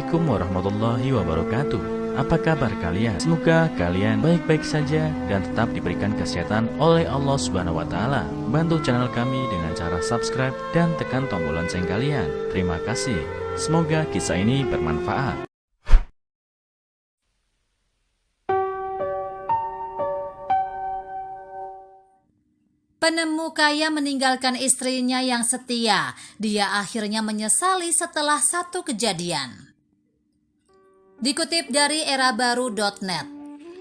Assalamualaikum warahmatullahi wabarakatuh. Apa kabar kalian? Semoga kalian baik-baik saja dan tetap diberikan kesehatan oleh Allah Subhanahu wa taala. Bantu channel kami dengan cara subscribe dan tekan tombol lonceng kalian. Terima kasih. Semoga kisah ini bermanfaat. Penemu kaya meninggalkan istrinya yang setia. Dia akhirnya menyesali setelah satu kejadian. Dikutip dari erabaru.net,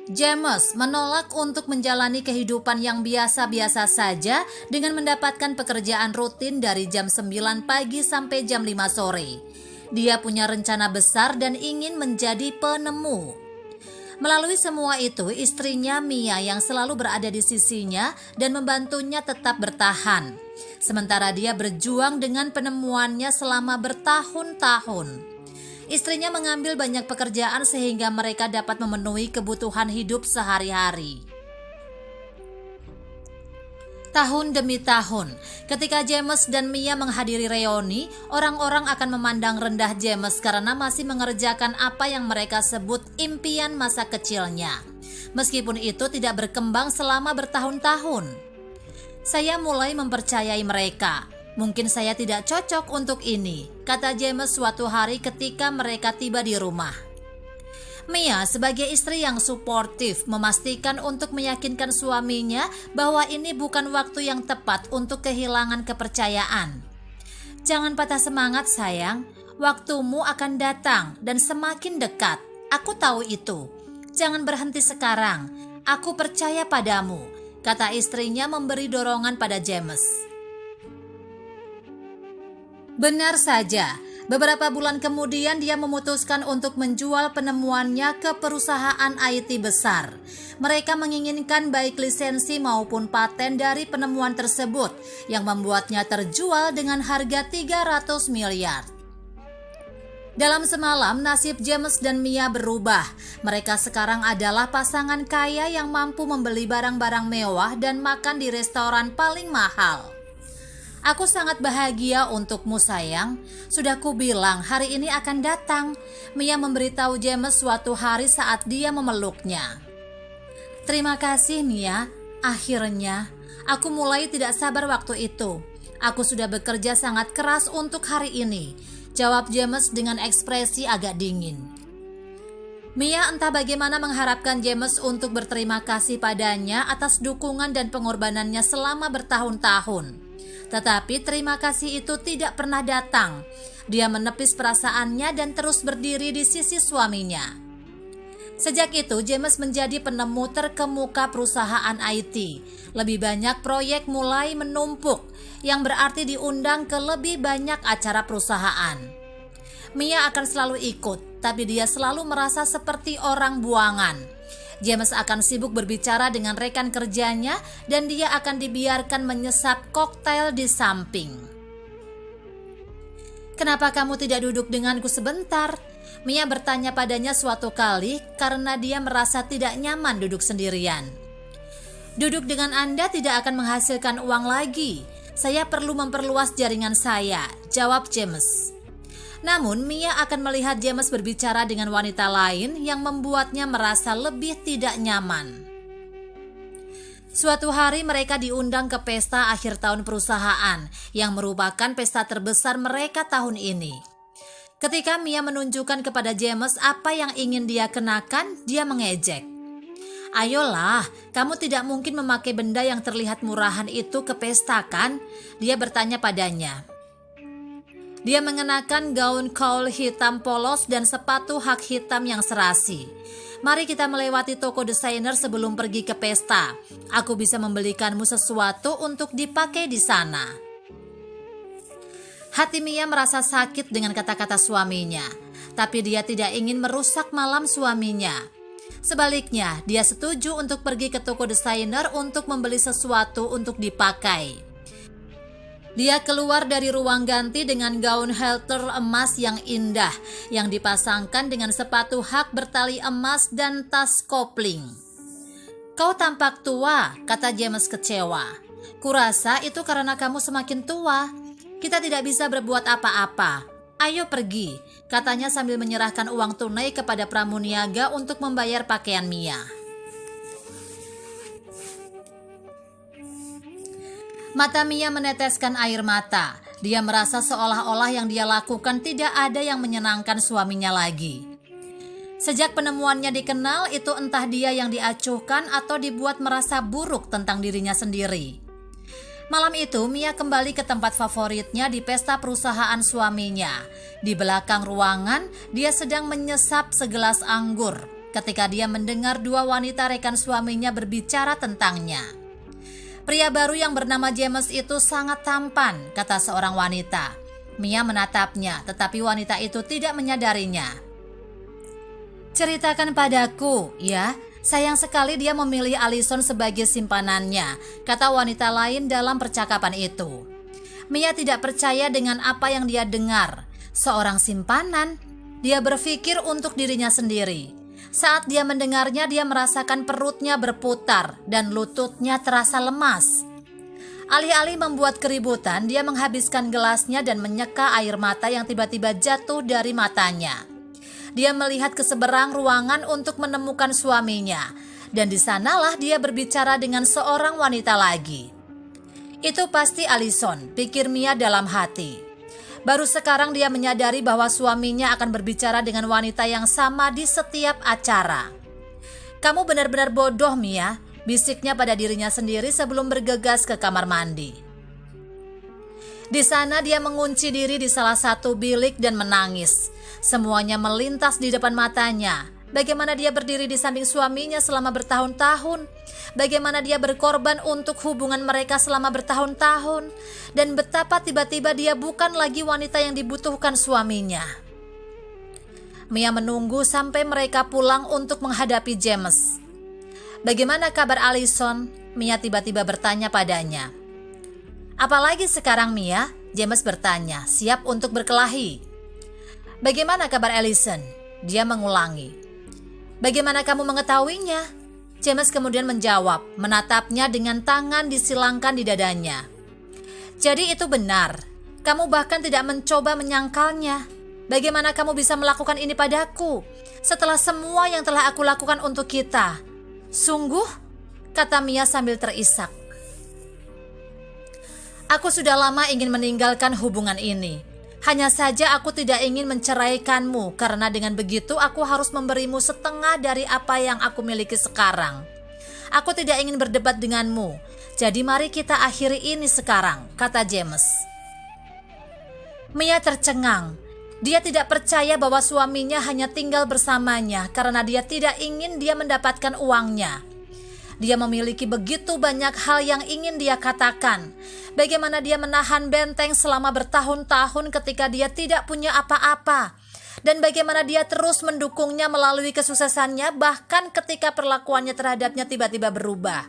James menolak untuk menjalani kehidupan yang biasa-biasa saja dengan mendapatkan pekerjaan rutin dari jam 9 pagi sampai jam 5 sore. Dia punya rencana besar dan ingin menjadi penemu. Melalui semua itu, istrinya Mia yang selalu berada di sisinya dan membantunya tetap bertahan. Sementara dia berjuang dengan penemuannya selama bertahun-tahun. Istrinya mengambil banyak pekerjaan sehingga mereka dapat memenuhi kebutuhan hidup sehari-hari. Tahun demi tahun, ketika James dan Mia menghadiri reuni, orang-orang akan memandang rendah James karena masih mengerjakan apa yang mereka sebut impian masa kecilnya. Meskipun itu tidak berkembang selama bertahun-tahun. Saya mulai mempercayai mereka. Mungkin saya tidak cocok untuk ini, kata James suatu hari ketika mereka tiba di rumah. Mia sebagai istri yang suportif memastikan untuk meyakinkan suaminya bahwa ini bukan waktu yang tepat untuk kehilangan kepercayaan. Jangan patah semangat sayang, waktumu akan datang dan semakin dekat. Aku tahu itu. Jangan berhenti sekarang, aku percaya padamu, kata istrinya memberi dorongan pada James. Benar saja. Beberapa bulan kemudian dia memutuskan untuk menjual penemuannya ke perusahaan IT besar. Mereka menginginkan baik lisensi maupun paten dari penemuan tersebut yang membuatnya terjual dengan harga 300 miliar. Dalam semalam nasib James dan Mia berubah. Mereka sekarang adalah pasangan kaya yang mampu membeli barang-barang mewah dan makan di restoran paling mahal. Aku sangat bahagia untukmu sayang. Sudah kubilang hari ini akan datang. Mia memberitahu James suatu hari saat dia memeluknya. Terima kasih Mia. Akhirnya, aku mulai tidak sabar waktu itu. Aku sudah bekerja sangat keras untuk hari ini, jawab James dengan ekspresi agak dingin. Mia entah bagaimana mengharapkan James untuk berterima kasih padanya atas dukungan dan pengorbanannya selama bertahun-tahun. Tetapi terima kasih itu tidak pernah datang. Dia menepis perasaannya dan terus berdiri di sisi suaminya. Sejak itu James menjadi penemu terkemuka perusahaan IT. Lebih banyak proyek mulai menumpuk, yang berarti diundang ke lebih banyak acara perusahaan. Mia akan selalu ikut, tapi dia selalu merasa seperti orang buangan. James akan sibuk berbicara dengan rekan kerjanya dan dia akan dibiarkan menyesap koktail di samping. Kenapa kamu tidak duduk denganku sebentar? Mia bertanya padanya suatu kali karena dia merasa tidak nyaman duduk sendirian. Duduk dengan Anda tidak akan menghasilkan uang lagi. Saya perlu memperluas jaringan saya, jawab James. Namun Mia akan melihat James berbicara dengan wanita lain yang membuatnya merasa lebih tidak nyaman. Suatu hari mereka diundang ke pesta akhir tahun perusahaan yang merupakan pesta terbesar mereka tahun ini. Ketika Mia menunjukkan kepada James apa yang ingin dia kenakan, dia mengejek. Ayolah, kamu tidak mungkin memakai benda yang terlihat murahan itu ke pesta kan? Dia bertanya padanya. Dia mengenakan gaun kaul hitam polos dan sepatu hak hitam yang serasi. Mari kita melewati toko desainer sebelum pergi ke pesta. Aku bisa membelikanmu sesuatu untuk dipakai di sana. Hati Mia merasa sakit dengan kata-kata suaminya, tapi dia tidak ingin merusak malam suaminya. Sebaliknya, dia setuju untuk pergi ke toko desainer untuk membeli sesuatu untuk dipakai. Dia keluar dari ruang ganti dengan gaun halter emas yang indah yang dipasangkan dengan sepatu hak bertali emas dan tas kopling. Kau tampak tua, kata James kecewa. Kurasa itu karena kamu semakin tua. Kita tidak bisa berbuat apa-apa. "Ayo pergi," katanya sambil menyerahkan uang tunai kepada pramuniaga untuk membayar pakaian Mia. Mata Mia meneteskan air mata. Dia merasa seolah-olah yang dia lakukan tidak ada yang menyenangkan suaminya lagi. Sejak penemuannya dikenal, itu entah dia yang diacuhkan atau dibuat merasa buruk tentang dirinya sendiri. Malam itu, Mia kembali ke tempat favoritnya di pesta perusahaan suaminya. Di belakang ruangan, dia sedang menyesap segelas anggur ketika dia mendengar dua wanita rekan suaminya berbicara tentangnya. "Pria baru yang bernama James itu sangat tampan," kata seorang wanita. Mia menatapnya, tetapi wanita itu tidak menyadarinya. "Ceritakan padaku, ya. Sayang sekali dia memilih Allison sebagai simpanannya," kata wanita lain dalam percakapan itu. Mia tidak percaya dengan apa yang dia dengar. Seorang simpanan? Dia berpikir untuk dirinya sendiri. Saat dia mendengarnya, dia merasakan perutnya berputar dan lututnya terasa lemas. Alih-alih membuat keributan, dia menghabiskan gelasnya dan menyeka air mata yang tiba-tiba jatuh dari matanya. Dia melihat ke seberang ruangan untuk menemukan suaminya, dan di sanalah dia berbicara dengan seorang wanita lagi. "Itu pasti Allison," pikir Mia dalam hati. Baru sekarang dia menyadari bahwa suaminya akan berbicara dengan wanita yang sama di setiap acara. "Kamu benar-benar bodoh, Mia," bisiknya pada dirinya sendiri sebelum bergegas ke kamar mandi. Di sana dia mengunci diri di salah satu bilik dan menangis. Semuanya melintas di depan matanya. Bagaimana dia berdiri di samping suaminya selama bertahun-tahun. Bagaimana dia berkorban untuk hubungan mereka selama bertahun-tahun. Dan betapa tiba-tiba dia bukan lagi wanita yang dibutuhkan suaminya. Mia menunggu sampai mereka pulang untuk menghadapi James. "Bagaimana kabar Allison?" Mia tiba-tiba bertanya padanya. "Apalagi sekarang, Mia?" James bertanya, siap untuk berkelahi. "Bagaimana kabar Allison?" Dia mengulangi. "Bagaimana kamu mengetahuinya?" James kemudian menjawab, menatapnya dengan tangan disilangkan di dadanya. "Jadi itu benar. Kamu bahkan tidak mencoba menyangkalnya. Bagaimana kamu bisa melakukan ini padaku setelah semua yang telah aku lakukan untuk kita?" "Sungguh?" kata Mia sambil terisak. "Aku sudah lama ingin meninggalkan hubungan ini. Hanya saja aku tidak ingin menceraikanmu karena dengan begitu aku harus memberimu setengah dari apa yang aku miliki sekarang. Aku tidak ingin berdebat denganmu. Jadi mari kita akhiri ini sekarang," kata James. Mia tercengang. Dia tidak percaya bahwa suaminya hanya tinggal bersamanya karena dia tidak ingin dia mendapatkan uangnya. Dia memiliki begitu banyak hal yang ingin dia katakan. Bagaimana dia menahan benteng selama bertahun-tahun ketika dia tidak punya apa-apa. Dan bagaimana dia terus mendukungnya melalui kesuksesannya bahkan ketika perlakuannya terhadapnya tiba-tiba berubah.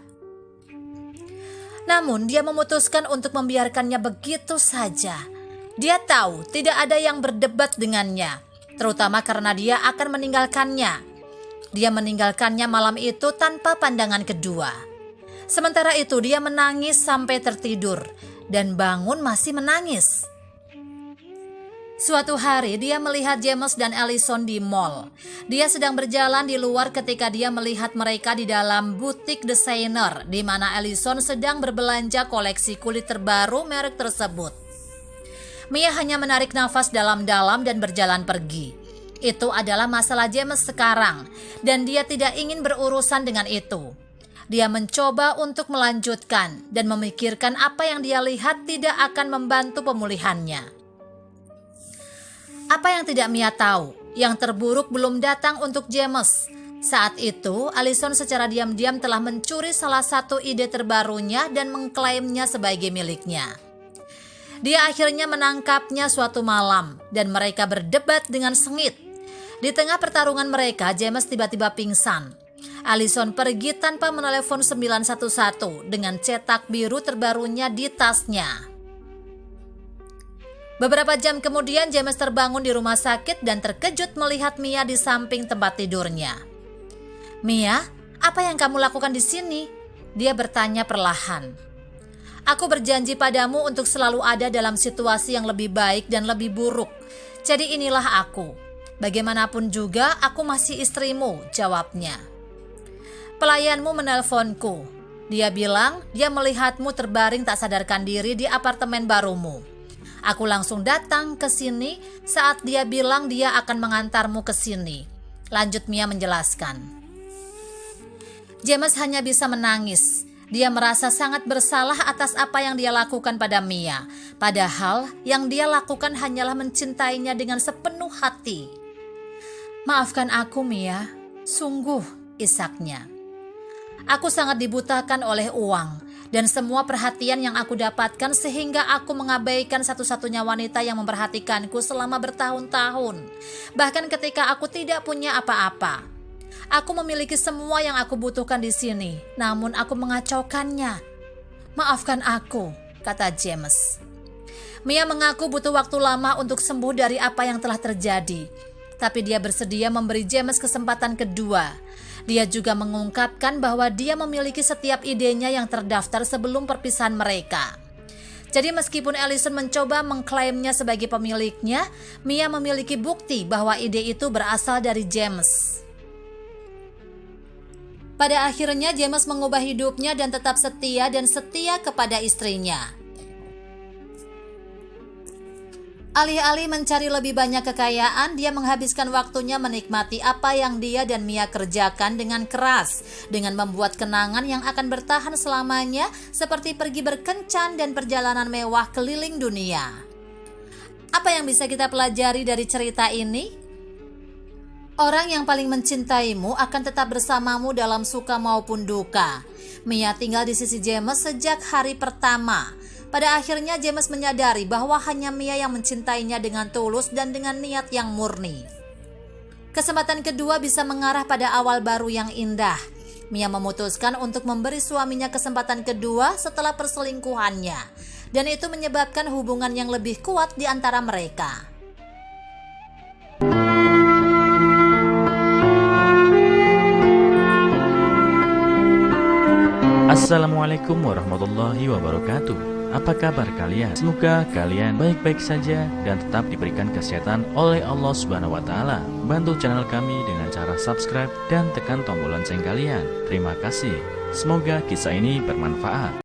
Namun dia memutuskan untuk membiarkannya begitu saja. Dia tahu tidak ada yang berdebat dengannya, terutama karena dia akan meninggalkannya. Dia meninggalkannya malam itu tanpa pandangan kedua. Sementara itu dia menangis sampai tertidur dan bangun masih menangis. Suatu hari dia melihat James dan Allison di mall. Dia sedang berjalan di luar ketika dia melihat mereka di dalam butik desainer di mana Allison sedang berbelanja koleksi kulit terbaru merek tersebut. Mia hanya menarik nafas dalam-dalam dan berjalan pergi. Itu adalah masalah James sekarang dan dia tidak ingin berurusan dengan itu. Dia mencoba untuk melanjutkan dan memikirkan apa yang dia lihat tidak akan membantu pemulihannya. Apa yang tidak Mia tahu, yang terburuk belum datang untuk James. Saat itu, Allison secara diam-diam telah mencuri salah satu ide terbarunya dan mengklaimnya sebagai miliknya. Dia akhirnya menangkapnya suatu malam dan mereka berdebat dengan sengit. Di tengah pertarungan mereka, James tiba-tiba pingsan. Allison pergi tanpa menelepon 911 dengan cetak biru terbarunya di tasnya. Beberapa jam kemudian James terbangun di rumah sakit dan terkejut melihat Mia di samping tempat tidurnya. "Mia, apa yang kamu lakukan di sini?" Dia bertanya perlahan. "Aku berjanji padamu untuk selalu ada dalam situasi yang lebih baik dan lebih buruk. Jadi inilah aku. Bagaimanapun juga aku masih istrimu, jawabnya. Pelayanmu menelponku. Dia bilang dia melihatmu terbaring tak sadarkan diri di apartemen barumu. Aku langsung datang ke sini saat dia bilang dia akan mengantarmu ke sini. Lanjut Mia menjelaskan. James hanya bisa menangis. Dia merasa sangat bersalah atas apa yang dia lakukan pada Mia. Padahal yang dia lakukan hanyalah mencintainya dengan sepenuh hati. Maafkan aku Mia, sungguh, isaknya. Aku sangat dibutakan oleh uang dan semua perhatian yang aku dapatkan sehingga aku mengabaikan satu-satunya wanita yang memperhatikanku selama bertahun-tahun. Bahkan ketika aku tidak punya apa-apa. Aku memiliki semua yang aku butuhkan di sini, namun aku mengacaukannya. Maafkan aku, kata James. Mia mengaku butuh waktu lama untuk sembuh dari apa yang telah terjadi. Tapi dia bersedia memberi James kesempatan kedua. Dia juga mengungkapkan bahwa dia memiliki setiap idenya yang terdaftar sebelum perpisahan mereka. Jadi meskipun Allison mencoba mengklaimnya sebagai pemiliknya, Mia memiliki bukti bahwa ide itu berasal dari James. Pada akhirnya James mengubah hidupnya dan tetap setia kepada istrinya. Alih-alih mencari lebih banyak kekayaan, dia menghabiskan waktunya menikmati apa yang dia dan Mia kerjakan dengan keras, dengan membuat kenangan yang akan bertahan selamanya, seperti pergi berkencan dan perjalanan mewah keliling dunia. Apa yang bisa kita pelajari dari cerita ini? Orang yang paling mencintaimu akan tetap bersamamu dalam suka maupun duka. Mia tinggal di sisi James sejak hari pertama. Pada akhirnya James menyadari bahwa hanya Mia yang mencintainya dengan tulus dan dengan niat yang murni. Kesempatan kedua bisa mengarah pada awal baru yang indah. Mia memutuskan untuk memberi suaminya kesempatan kedua setelah perselingkuhannya. Dan itu menyebabkan hubungan yang lebih kuat di antara mereka. Assalamualaikum warahmatullahi wabarakatuh. Apa kabar kalian? Semoga kalian baik-baik saja dan tetap diberikan kesehatan oleh Allah Subhanahu wa taala. Bantu channel kami dengan cara subscribe dan tekan tombol lonceng kalian. Terima kasih. Semoga kisah ini bermanfaat.